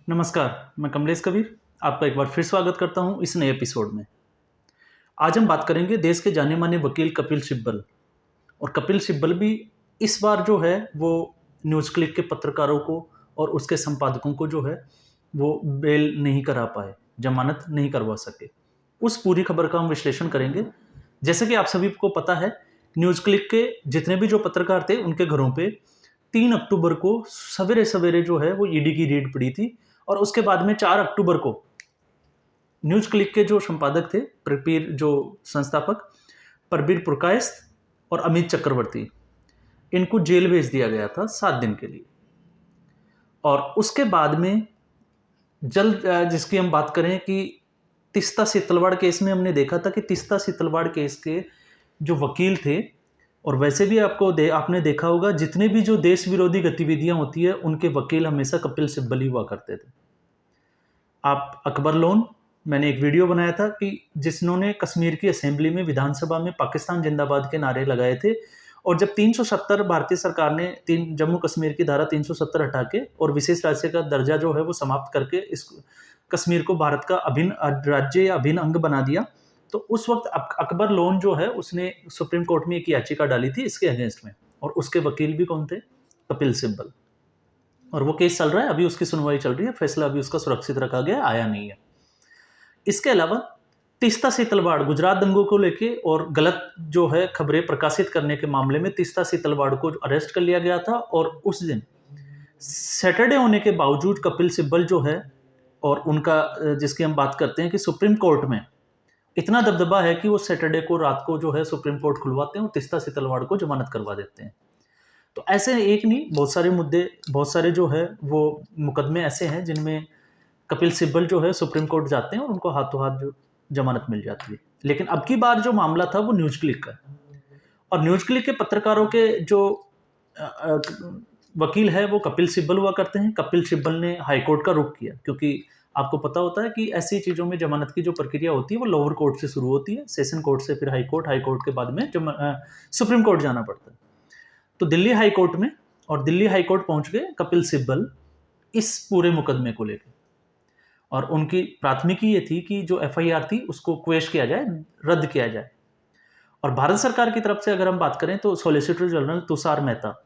नमस्कार, मैं कमलेश कबीर आपका एक बार फिर स्वागत करता हूं इस नए एपिसोड में। आज हम बात करेंगे देश के जाने-माने वकील कपिल सिब्बल। और कपिल सिब्बल भी इस बार जो है वो न्यूज़ क्लिक के पत्रकारों को और उसके संपादकों को जो है वो बेल नहीं करा पाए, जमानत नहीं करवा सके। उस पूरी खबर का हम विश्लेषण करेंगे। जैसे कि आप सभी को पता है, न्यूज़ क्लिक के जितने भी जो पत्रकार थे उनके घरों पे 3 अक्टूबर को सवेरे-सवेरे जो है वो ईडी की रेड पड़ी थी और उसके बाद में 4 अक्टूबर को न्यूज़ क्लिक के जो संपादक थे, जो संस्थापक प्रबीर पुरकायस्थ और अमित चक्रवर्ती, इनको जेल भेज दिया गया था 7 दिन के लिए। और उसके बाद में जिसकी हम बात करें कि तीस्ता सीतलवाड़ केस में हमने देखा था कि तीस्ता सीतलवाड़ केस के जो वकील थे, और वैसे भी आपने देखा होगा जितने भी जो देश विरोधी गतिविधियां होती है उनके वकील हमेशा कपिल सिब्बल ही हुआ करते थे। आप अकबर लोन, मैंने एक वीडियो बनाया था कि जिन्होंने कश्मीर की असेंबली में विधानसभा में पाकिस्तान जिंदाबाद के नारे लगाए थे, और जब 370 भारतीय सरकार ने जम्मू कश्मीर की धारा 370 हटा के और विशेष राज्य का दर्जा जो है वो समाप्त करके इस कश्मीर को भारत का अभिन्न राज्य या अभिन्न अंग बना दिया, तो उस वक्त अकबर लोन जो है उसने सुप्रीम कोर्ट में एक याचिका डाली थी इसके अगेंस्ट में, और उसके वकील भी कौन थे? कपिल सिब्बल। और वो केस चल रहा है, अभी उसकी सुनवाई चल रही है, फैसला अभी उसका सुरक्षित रखा गया, आया नहीं है। इसके अलावा तीस्ता सीतलवाड़ गुजरात दंगों को लेके और गलत जो है खबरें प्रकाशित करने के मामले में तीस्ता सीतलवाड़ को अरेस्ट कर लिया गया था, और उस दिन सैटरडे होने के बावजूद कपिल सिब्बल जो है और उनका जिसकी हम बात करते हैं कि सुप्रीम कोर्ट में इतना दबदबा है कि वो सैटरडे को रात को जो है सुप्रीम कोर्ट खुलवाते हैं और तीस्ता सीतलवाड़ को जमानत करवा देते हैं। तो ऐसे एक नहीं, बहुत सारे मुद्दे, बहुत सारे जो है वो मुकदमे ऐसे हैं जिनमें कपिल सिब्बल जो है सुप्रीम कोर्ट जाते हैं और उनको हाथों हाथ जो जमानत मिल जाती है। लेकिन अब की बार जो मामला था वो न्यूज़ क्लिक का है, और न्यूज़ क्लिक के पत्रकारों के जो अ, अ, वकील है वो कपिल सिब्बल हुआ करते हैं। कपिल सिब्बल ने हाईकोर्ट का रुख किया, क्योंकि आपको पता होता है कि ऐसी चीज़ों में जमानत की जो प्रक्रिया होती है वो लोअर कोर्ट से शुरू होती है, सेशन कोर्ट से फिर हाई कोर्ट, हाई कोर्ट के बाद में सुप्रीम कोर्ट जाना पड़ता है। तो दिल्ली हाई कोर्ट में, और दिल्ली हाई कोर्ट पहुंच गए कपिल सिब्बल इस पूरे मुकदमे को लेकर, और उनकी प्राथमिकी ये थी कि जो एफआईआर थी उसको क्वेश किया जाए, रद्द किया जाए। और भारत सरकार की तरफ से अगर हम बात करें तो सॉलिसिटर जनरल तुषार मेहता,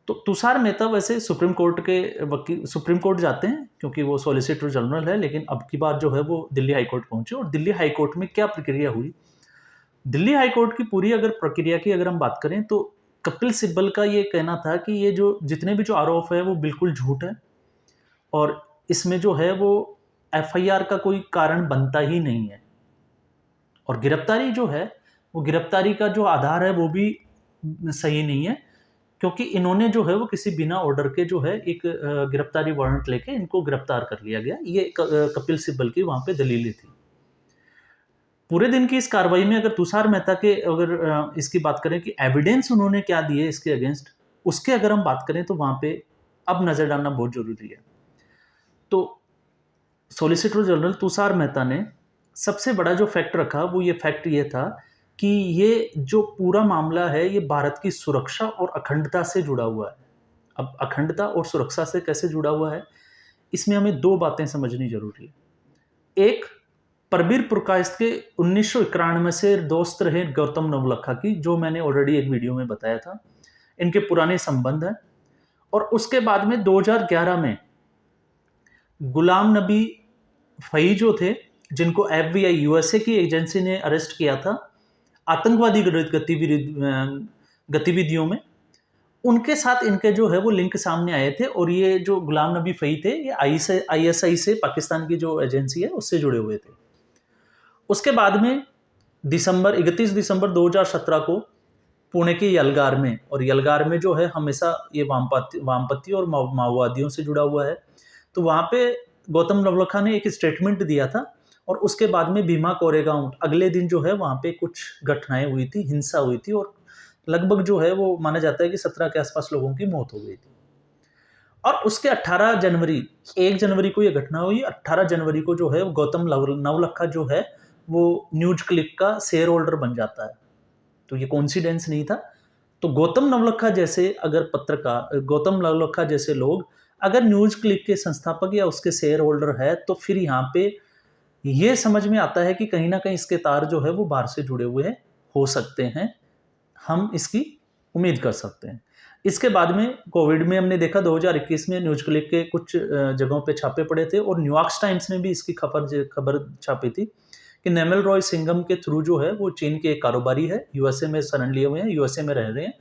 तो तुषार मेहता वैसे सुप्रीम कोर्ट के वकील, सुप्रीम कोर्ट जाते हैं क्योंकि वो सॉलिसिटर जनरल है, लेकिन अब की बार जो है वो दिल्ली हाई कोर्ट पहुंचे। और दिल्ली हाई कोर्ट में क्या प्रक्रिया हुई, दिल्ली हाई कोर्ट की पूरी अगर प्रक्रिया की अगर हम बात करें तो कपिल सिब्बल का ये कहना था कि ये जो जितने भी जो आरोप है वो बिल्कुल झूठ है, और इसमें जो है वो एफआईआर का कोई कारण बनता ही नहीं है, और गिरफ्तारी जो है वो गिरफ्तारी का जो आधार है वो भी सही नहीं है, क्योंकि इन्होंने जो है वो किसी बिना ऑर्डर के जो है एक गिरफ्तारी वारंट लेके इनको गिरफ्तार कर लिया गया। ये कपिल सिब्बल की वहां पे दलीलें थी। पूरे दिन की इस कार्रवाई में अगर तुषार मेहता के अगर इसकी बात करें कि एविडेंस उन्होंने क्या दिए इसके अगेंस्ट, उसके अगर हम बात करें तो वहां पे अब नजर डालना बहुत जरूरी है। तो सॉलिसिटर जनरल तुषार मेहता ने सबसे बड़ा जो फैक्ट रखा वो ये फैक्ट ये था कि ये जो पूरा मामला है ये भारत की सुरक्षा और अखंडता से जुड़ा हुआ है। अब अखंडता और सुरक्षा से कैसे जुड़ा हुआ है, इसमें हमें दो बातें समझनी जरूरी है। एक, प्रबीर पुरकायस्थ के 1991 से दोस्त रहे गौतम नवलखा की, जो मैंने ऑलरेडी एक वीडियो में बताया था, इनके पुराने संबंध हैं। और उसके बाद में 2011 में गुलाम नबी फई जो थे, जिनको एफबीआई यूएसए की एजेंसी ने अरेस्ट किया था आतंकवादी गतिविधियों में, उनके साथ इनके जो है वो लिंक सामने आए थे। और ये जो गुलाम नबी फई थे ये आईएसआई से, पाकिस्तान की जो एजेंसी है उससे जुड़े हुए थे। उसके बाद में 31 दिसंबर 2017 को पुणे के यलगार में, और यलगार में जो है हमेशा ये वामपंथी और माओवादियों से जुड़ा हुआ है, तो वहाँ पे गौतम नवलखा ने एक स्टेटमेंट दिया था। और उसके बाद में भीमा कोरेगांव अगले दिन जो है वहाँ पे कुछ घटनाएं हुई थी, हिंसा हुई थी, और लगभग जो है वो माना जाता है कि 17 के आसपास लोगों की मौत हो गई थी। और उसके 18 जनवरी, 1 जनवरी को ये घटना हुई, 18 जनवरी को जो है गौतम नवलखा जो है वो न्यूज़ क्लिक का शेयर होल्डर बन जाता है। तो ये कोइंसिडेंस नहीं था। तो गौतम नवलखा जैसे अगर पत्रकार, गौतम नवलखा जैसे लोग अगर न्यूज क्लिक के संस्थापक या उसके शेयर होल्डर है तो फिर यहाँ पे ये समझ में आता है कि कहीं ना कहीं इसके तार जो है वो बाहर से जुड़े हुए हो सकते हैं, हम इसकी उम्मीद कर सकते हैं। इसके बाद में कोविड में हमने देखा 2021 में न्यूज क्लिक के कुछ जगहों पे छापे पड़े थे और न्यूयॉर्क टाइम्स ने भी इसकी खबर छापी थी कि नेमल रॉय सिंघम के थ्रू जो है वो चीन के एक कारोबारी है, यूएसए में शरण लिए हुए हैं, यूएसए में रह रहे हैं,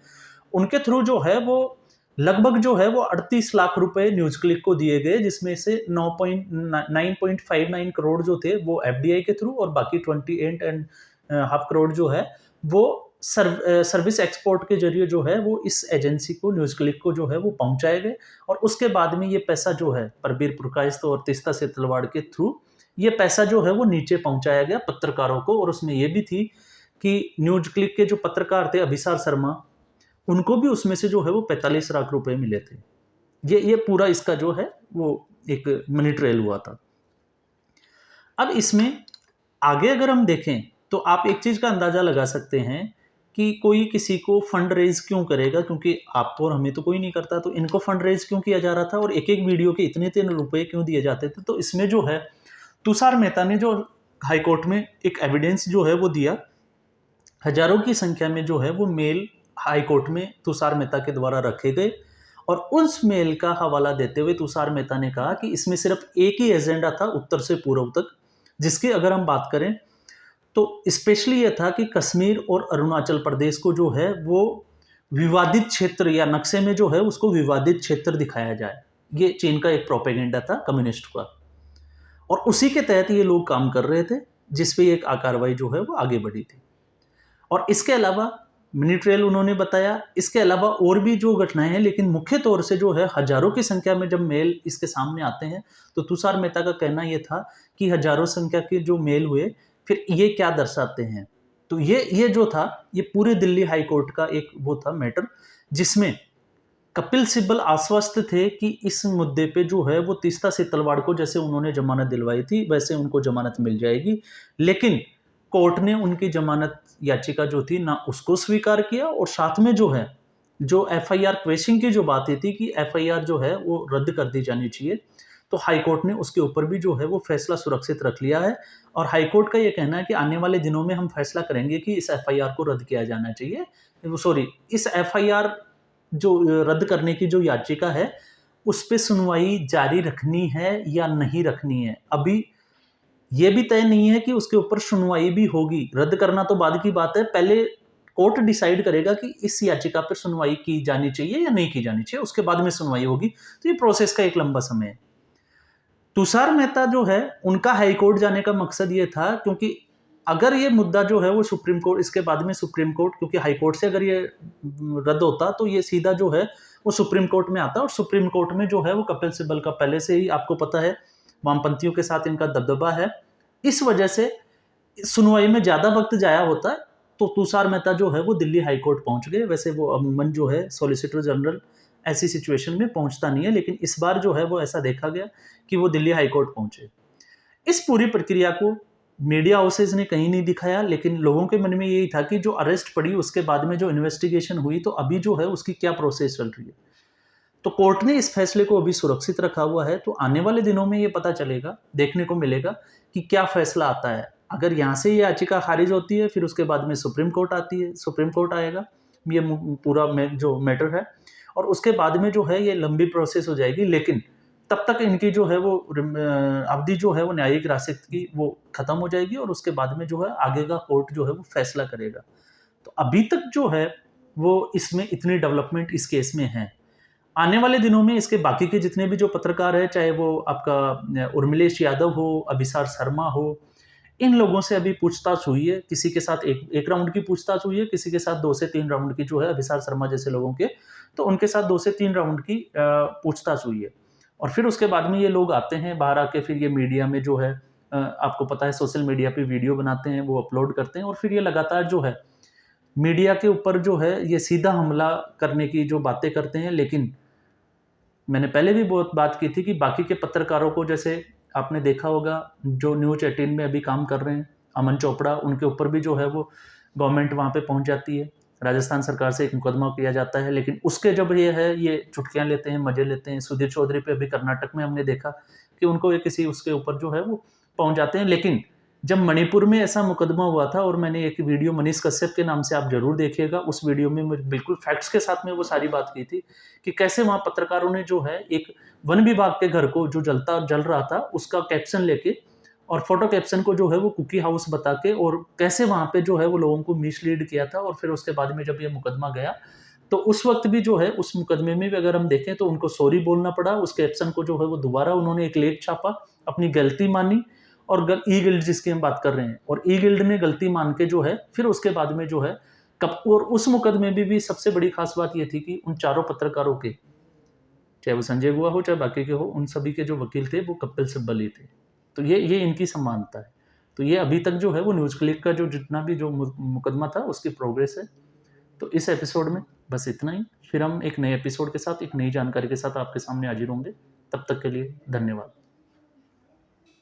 उनके थ्रू जो है वो लगभग जो है वो 38 लाख रुपए न्यूज क्लिक को दिए गए, जिसमें से 9.59 करोड़ जो थे वो एफडीआई के थ्रू और बाकी 28.5 करोड़ जो है वो सर्विस एक्सपोर्ट के जरिए जो है वो इस एजेंसी को, न्यूज क्लिक को जो है वो पहुंचाए गए। और उसके बाद में ये पैसा जो है परबीर पुरकायस्थ और तीस्ता सेतलवाड़ के थ्रू ये पैसा जो है वो नीचे पहुंचाया गया पत्रकारों को। और उसमें ये भी थी कि न्यूज क्लिक के जो पत्रकार थे अभिसार शर्मा, उनको भी उसमें से जो है वो 45 लाख रुपए मिले थे। ये पूरा इसका जो है वो एक मनी ट्रेल हुआ था। अब इसमें आगे अगर हम देखें तो आप एक चीज का अंदाजा लगा सकते हैं कि कोई किसी को फंड रेज क्यों करेगा, क्योंकि आपको और हमें तो कोई नहीं करता, तो इनको फंड रेज क्यों किया जा रहा था और एक एक वीडियो के इतने इतने रुपए क्यों दिए जाते थे। तो इसमें जो है तुषार मेहता ने जो हाईकोर्ट में एक एविडेंस जो है वो दिया, हजारों की संख्या में जो है वो मेल हाईकोर्ट में तुषार मेहता के द्वारा रखे गए और उस मेल का हवाला देते हुए तुषार मेहता ने कहा कि इसमें सिर्फ एक ही एजेंडा था उत्तर से पूर्व तक, जिसकी अगर हम बात करें तो स्पेशली ये था कि कश्मीर और अरुणाचल प्रदेश को जो है वो विवादित क्षेत्र या नक्शे में जो है उसको विवादित क्षेत्र दिखाया जाए। ये चीन का एक प्रोपेगेंडा था कम्युनिस्ट का और उसी के तहत ये लोग काम कर रहे थे, जिसपे एक कार्रवाई जो है वो आगे बढ़ी थी। और इसके अलावा मिनी ट्रेल उन्होंने बताया, इसके अलावा और भी जो घटनाएं हैं, लेकिन मुख्य तौर से जो है हजारों की संख्या में जब मेल इसके सामने आते हैं तो तुषार मेहता का कहना यह था कि हजारों संख्या के जो मेल हुए फिर ये क्या दर्शाते हैं। तो ये जो था ये पूरे दिल्ली हाई कोर्ट का एक वो था मैटर, जिसमें कपिल सिब्बल आश्वस्त थे कि इस मुद्दे पे जो है वो तीस्ता सेतलवाड़ को जैसे उन्होंने जमानत दिलवाई थी वैसे उनको जमानत मिल जाएगी, लेकिन कोर्ट ने उनकी जमानत याचिका जो थी ना उसको स्वीकार किया और साथ में जो है जो एफआईआर क्वेश्चन की जो बात थी कि एफआईआर जो है वो रद्द कर दी जानी चाहिए, तो हाईकोर्ट ने उसके ऊपर भी जो है वो फैसला सुरक्षित रख लिया है। और हाईकोर्ट का ये कहना है कि आने वाले दिनों में हम फैसला करेंगे कि इस एफआईआर को रद्द किया जाना चाहिए, सॉरी इस एफआईआर जो रद्द करने की जो याचिका है उस पर सुनवाई जारी रखनी है या नहीं रखनी है। अभी ये भी तय नहीं है कि उसके ऊपर सुनवाई भी होगी, रद्द करना तो बाद की बात है, पहले कोर्ट डिसाइड करेगा कि इस याचिका पर सुनवाई की जानी चाहिए या नहीं की जानी चाहिए, उसके बाद में सुनवाई होगी। तो ये प्रोसेस का एक लंबा समय है। तुषार मेहता जो है उनका हाई कोर्ट जाने का मकसद ये था क्योंकि अगर ये मुद्दा जो है वो सुप्रीम कोर्ट, इसके बाद में सुप्रीम कोर्ट, क्योंकि हाई कोर्ट से अगर ये रद्द होता तो ये सीधा जो है वो सुप्रीम कोर्ट में आता और सुप्रीम कोर्ट में जो है वो कपिल सिब्बल का पहले से ही आपको पता है वामपंथियों के साथ इनका दबदबा है, इस वजह से सुनवाई में ज्यादा वक्त जाया होता है। तो तुषार मेहता जो है वो दिल्ली हाई कोर्ट पहुंच गए। वैसे वो अमूमन जो है सॉलिसिटर जनरल ऐसी सिचुएशन में पहुंचता नहीं है, लेकिन इस बार जो है वो ऐसा देखा गया कि वो दिल्ली हाई कोर्ट पहुंचे। इस पूरी प्रक्रिया को मीडिया हाउसेज ने कहीं नहीं दिखाया, लेकिन लोगों के मन में यही था कि जो अरेस्ट पड़ी उसके बाद में जो इन्वेस्टिगेशन हुई तो अभी जो है उसकी क्या प्रोसेस चल रही है। तो कोर्ट ने इस फैसले को अभी सुरक्षित रखा हुआ है, तो आने वाले दिनों में ये पता चलेगा, देखने को मिलेगा कि क्या फैसला आता है। अगर यहाँ से ये याचिका खारिज होती है फिर उसके बाद में सुप्रीम कोर्ट आती है, सुप्रीम कोर्ट आएगा, ये पूरा जो मैटर है, और उसके बाद में जो है ये लंबी प्रोसेस हो जाएगी, लेकिन तब तक इनकी जो है वो अवधि जो है वो न्यायिक हिरासत की वो खत्म हो जाएगी और उसके बाद में जो है आगे का कोर्ट जो है वो फैसला करेगा। तो अभी तक जो है वो इसमें इतनी डेवलपमेंट इस केस में है। आने वाले दिनों में इसके बाकी के जितने भी जो पत्रकार है, चाहे वो आपका उर्मिलेश यादव हो, अभिसार शर्मा हो, इन लोगों से अभी पूछताछ हुई है। किसी के साथ एक राउंड की पूछताछ हुई है, किसी के साथ 2 से 3 राउंड की जो है अभिसार शर्मा जैसे लोगों के, तो उनके साथ 2 से 3 राउंड की पूछताछ हुई है। और फिर उसके बाद में ये लोग आते हैं बाहर आके, फिर ये मीडिया में जो है आपको पता है सोशल मीडिया पे वीडियो बनाते हैं, वो अपलोड करते हैं और फिर ये लगातार जो है मीडिया के ऊपर जो है ये सीधा हमला करने की जो बातें करते हैं। लेकिन मैंने पहले भी बहुत बात की थी कि बाकी के पत्रकारों को, जैसे आपने देखा होगा जो न्यूज 18 में अभी काम कर रहे हैं, अमन चोपड़ा, उनके ऊपर भी जो है वो गवर्नमेंट वहाँ पे पहुँच जाती है, राजस्थान सरकार से एक मुकदमा किया जाता है, लेकिन उसके जब ये चुटकियाँ लेते हैं, मज़े लेते हैं। सुधीर चौधरी पे अभी कर्नाटक में हमने देखा कि उनको ये किसी उसके ऊपर जो है वो पहुँच जाते हैं। लेकिन जब मणिपुर में ऐसा मुकदमा हुआ था, और मैंने एक वीडियो मनीष कश्यप के नाम से आप ज़रूर देखिएगा, उस वीडियो में मैं बिल्कुल फैक्ट्स के साथ में वो सारी बात की थी कि कैसे वहाँ पत्रकारों ने जो है एक वन विभाग के घर को जो जल रहा था उसका कैप्शन लेके और फोटो कैप्शन को जो है वो कुकी हाउस बता के, और कैसे वहाँ पे जो है वो लोगों को मिसलीड किया था। और फिर उसके बाद में जब ये मुकदमा गया तो उस वक्त भी जो है उस मुकदमे में भी अगर हम देखें तो उनको सॉरी बोलना पड़ा। उस कैप्शन को जो है वो दोबारा उन्होंने एक लेख छापा, अपनी गलती मानी, और ई गिल्ड जिसकी हम बात कर रहे हैं, और ई गिल्ड ने गलती मान के जो है फिर उसके बाद में जो है और उस मुकदमे में भी सबसे बड़ी खास बात ये थी कि उन चारों पत्रकारों के, चाहे वो संजय गुहा हो चाहे बाकी के हो, उन सभी के जो वकील थे वो कपिल सिब्बल ही थे। तो ये इनकी समानता है। तो ये अभी तक जो है वो न्यूज़ क्लिक का जो जितना भी जो मुकदमा था उसकी प्रोग्रेस है। तो इस एपिसोड में बस इतना ही। फिर हम एक नए एपिसोड के साथ, एक नई जानकारी के साथ आपके सामने हाजिर होंगे। तब तक के लिए धन्यवाद।